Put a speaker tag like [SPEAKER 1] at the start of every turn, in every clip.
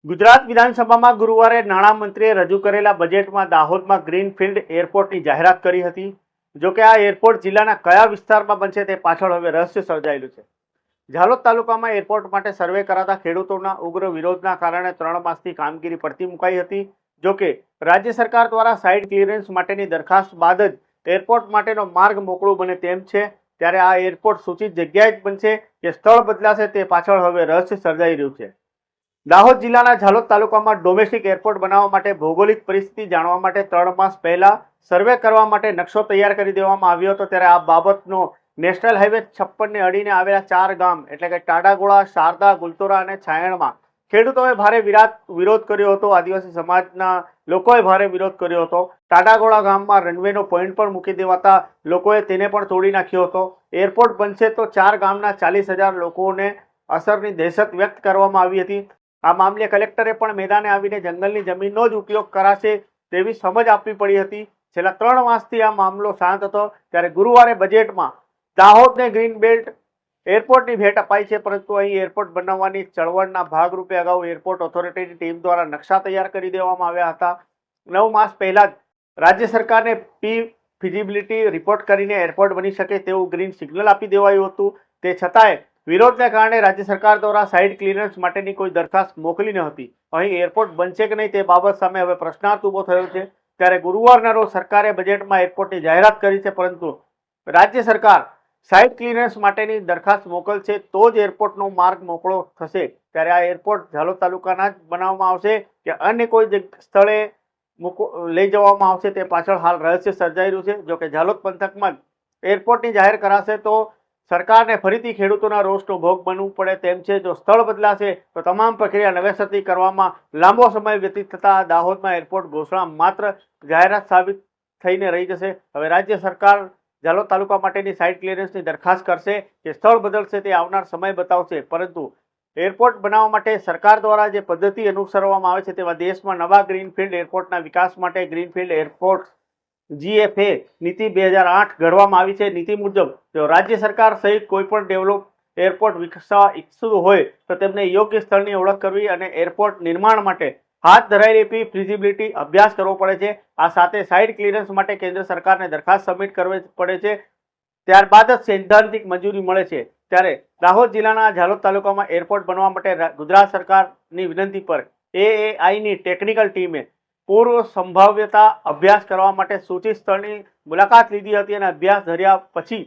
[SPEAKER 1] ગુજરાત વિધાનસભામાં ગુરુવારે નાણામંત્રીએ રજૂ કરેલા બજેટમાં દાહોદમાં ગ્રીનફિલ્ડ એરપોર્ટની જાહેરાત કરી હતી। જોકે આ એરપોર્ટ જિલ્લાના કયા વિસ્તારમાં બનશે તે પાછળ હવે રહસ્ય સર્જાયેલું છે। ઝાલોદ તાલુકામાં એરપોર્ટ માટે સર્વે કરાતા ખેડૂતોના ઉગ્ર વિરોધના કારણે 3 માસથી કામગીરી પડતી મુકાઈ હતી। જોકે રાજ્ય સરકાર દ્વારા સાઇટ ક્લિયરન્સ માટેની દરખાસ્ત બાદ જ એરપોર્ટ માટેનો માર્ગ મોકળો બને તેમ છે। ત્યારે આ એરપોર્ટ સૂચિત જગ્યાએ જ બનશે કે સ્થળ બદલાશે તે પાછળ હવે રહસ્ય સર્જાઈ રહ્યું છે। દાહોદ જિલ્લાના ઝાલોદ તાલુકામાં ડોમેસ્ટિક એરપોર્ટ બનાવવા માટે ભૌગોલિક પરિસ્થિતિ જાણવા માટે 3 માસ પહેલા સર્વે કરવા માટે નકશો તૈયાર કરી દેવામાં આવ્યો હતો। ત્યારે આ બાબતનો નેશનલ હાઈવે 56 ને અડીને આવેલા 4 ગામ એટલે કે ટાડાગોળા, શારદા, ગુલતોરા અને છાયણમાં ખેડૂતોએ ભારે વિરોધ કર્યો હતો। આદિવાસી સમાજના લોકોએ ભારે વિરોધ કર્યો હતો। ટાડાગોળા ગામમાં રનવેનો પોઈન્ટ પણ મૂકી દેવાતા લોકોએ તેને પણ તોડી નાખ્યો હતો। એરપોર્ટ બનશે તો 4 ગામના 40,000 લોકોને અસરની દહેશત વ્યક્ત કરવામાં આવી હતી। આ મામલે કલેક્ટરે પણ મેદાને આવીને જંગલની જમીનનો જ ઉપયોગ કરાશે તેવી સમજ આપવી પડી હતી। છેલ્લા 3 માસથી આ મામલો શાંત હતો। ત્યારે ગુરુવારે બજેટમાં દાહોદને ગ્રીન બેલ્ટ એરપોર્ટની ભેટ અપાઈ છે, પરંતુ અહીં એરપોર્ટ બનાવવાની ચળવળના ભાગરૂપે અગાઉ એરપોર્ટ ઓથોરિટીની ટીમ દ્વારા નકશા તૈયાર કરી દેવામાં આવ્યા હતા। 9 માસ પહેલા જ રાજ્ય સરકારને ફિઝિબિલિટી રિપોર્ટ કરીને એરપોર્ટ બની શકે તેવું ગ્રીન સિગ્નલ આપી દેવાયું હતું। તે છતાંય વિરોધને કારણે રાજ્ય સરકાર દ્વારા સાઇટ ક્લિયરન્સ માટેની કોઈ દરખાસ્ત મોકલી ન હતી। અહીં એરપોર્ટ બનશે કે નહીં તે બાબત સામે હવે પ્રશ્નાર્થ ઊભો થયો છે। ત્યારે ગુરુવારના રોજ સરકારે બજેટમાં એરપોર્ટની જાહેરાત કરી છે, પરંતુ રાજ્ય સરકાર સાઇટ ક્લિયરન્સ માટેની દરખાસ્ત મોકલશે તો જ એરપોર્ટનો માર્ગ મોકળો થશે। ત્યારે આ એરપોર્ટ ઝાલોદ તાલુકાના જ બનાવવામાં આવશે કે અન્ય કોઈ સ્થળે લઈ જવામાં આવશે તે પાછળ હાલ રહસ્ય સર્જાઈ રહ્યું છે। જોકે ઝાલોદ પંથકમાં જ એરપોર્ટની જાહેર કરાશે તો સરકારને ફરીથી ખેડૂતોના રોષનો ભોગ બનવું પડે તેમ છે। જો સ્થળ બદલાશે તો તમામ પ્રક્રિયા નવેસરથી કરવામાં લાંબો સમય વ્યતીત થતા દાહોદમાં એરપોર્ટ ઘોષણા માત્ર જાહેરાત સાબિત થઈને રહી જશે। હવે રાજ્ય સરકાર ઝાલોદ તાલુકા માટેની સાઇટ ક્લિયરન્સની દરખાસ્ત કરશે કે સ્થળ બદલશે તે આવનાર સમય બતાવશે, પરંતુ એરપોર્ટ બનાવવા માટે સરકાર દ્વારા જે પદ્ધતિ અનુસરવામાં આવે છે તેમાં દેશમાં નવા ગ્રીનફિલ્ડ એરપોર્ટના વિકાસ માટે ગ્રીનફિલ્ડ એરપોર્ટ GFA નીતિ 2008 ઘડવામાં આવી છે। નીતિ મુજબ જો રાજ્ય સરકાર સહિત કોઈપણ ડેવલપ એરપોર્ટ વિકસાવવા ઈચ્છતું હોય તો તેમને યોગ્ય સ્થળની ઓળખ કરવી અને એરપોર્ટ નિર્માણ માટે હાથ ધરાયેલી ફિઝિબિલિટી અભ્યાસ કરવો પડે છે। આ સાથે સાઇટ ક્લિયરન્સ માટે કેન્દ્ર સરકારને દરખાસ્ત સબમિટ કરવી પડે છે, ત્યારબાદ જ સૈદ્ધાંતિક મંજૂરી મળે છે। ત્યારે દાહોદ જિલ્લાના ઝાલોદ તાલુકામાં એરપોર્ટ બનવા માટે ગુજરાત સરકારની વિનંતી પર AAIની ટેકનિકલ ટીમે પૂર્વ સંભાવ્યતા અભ્યાસ કરવા માટે સૂચિત સ્થળની મુલાકાત લીધી હતી અને અભ્યાસ ધર્યા પછી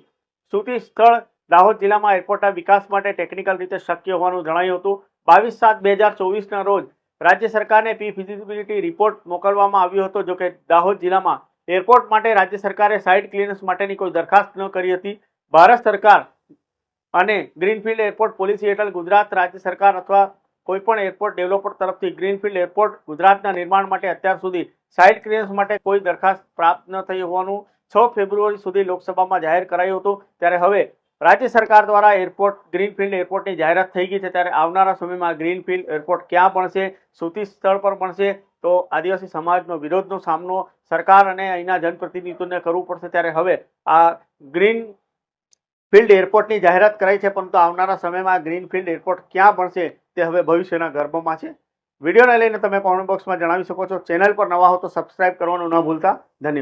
[SPEAKER 1] સૂચિત સ્થળ દાહોદ જિલ્લામાં એરપોર્ટના વિકાસ માટે ટેકનિકલ રીતે શક્ય હોવાનું જણાયું હતું। 22/7/2024ના રોજ રાજ્ય સરકારને ફિઝિબિલિટી રિપોર્ટ મોકલવામાં આવ્યો હતો। જોકે દાહોદ જિલ્લામાં એરપોર્ટ માટે રાજ્ય સરકારે સાઇટ ક્લિયરન્સ માટેની કોઈ દરખાસ્ત ન કરી હતી। ભારત સરકાર અને ગ્રીનફિલ્ડ એરપોર્ટ પોલિસી હેઠળ ગુજરાત રાજ્ય સરકાર અથવા કોઈપણ એરપોર્ટ ડેવલપર તરફથી ગ્રીનફિલ્ડ એરપોર્ટ ગુજરાતના નિર્માણ માટે અત્યાર સુધી સાઇટ ક્લિયરન્સ માટે કોઈ દરખાસ્ત પ્રાપ્ત ન થઈ હોવાનું 6 ફેબ્રુઆરી સુધી લોકસભામાં જાહેર કરાયું હતું। ત્યારે હવે રાજ્ય સરકાર દ્વારા ગ્રીનફિલ્ડ એરપોર્ટની જાહેરાત થઈ ગઈ છે। ત્યારે આવનારા સમયમાં ગ્રીનફિલ્ડ એરપોર્ટ ક્યાં બનશે, સૂચિત સ્થળ પર બનશે તો આદિવાસી સમાજનો વિરોધનો સામનો સરકાર અને અહીંના જનપ્રતિનિધિઓને કરવું પડશે। ત્યારે હવે આ ગ્રીનફિલ્ડ એરપોર્ટની જાહેરાત કરાઈ છે, પરંતુ આવનારા સમયમાં ગ્રીનફિલ્ડ એરપોર્ટ ક્યાં બનશે તે હવે ભવિષ્યના ગર્ભમાં છે। વિડીયોને લઈને તમે કોમેન્ટ બોક્સમાં જણાવી શકો છો। ચેનલ પર નવા હો તો સબસ્ક્રાઇબ કરવાનું ન ભૂલતા। ધન્યવાદ।